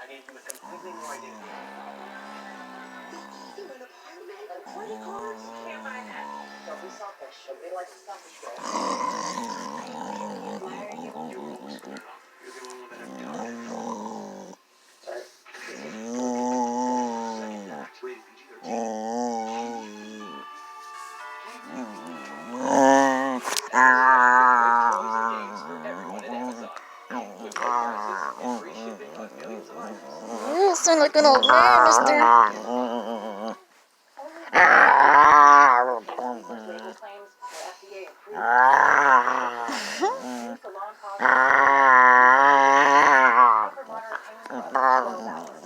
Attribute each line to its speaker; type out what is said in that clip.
Speaker 1: gave you a completely new idea.
Speaker 2: You an apartment? What do you call it? You can't buy that. Don't be selfish. Nobody likes a selfish girl. Why are you?
Speaker 1: You're wrong, Smirnoff. You're the only one that ever doubted it.
Speaker 2: Sorry.
Speaker 1: Second act, rated PG-13. Toys and games for everyone at Amazon. With low prices and free shipping on millions of items.
Speaker 3: You sound like an old man, mister.
Speaker 2: Legal claims are FDA approved. Use the long pause. Moderate pain.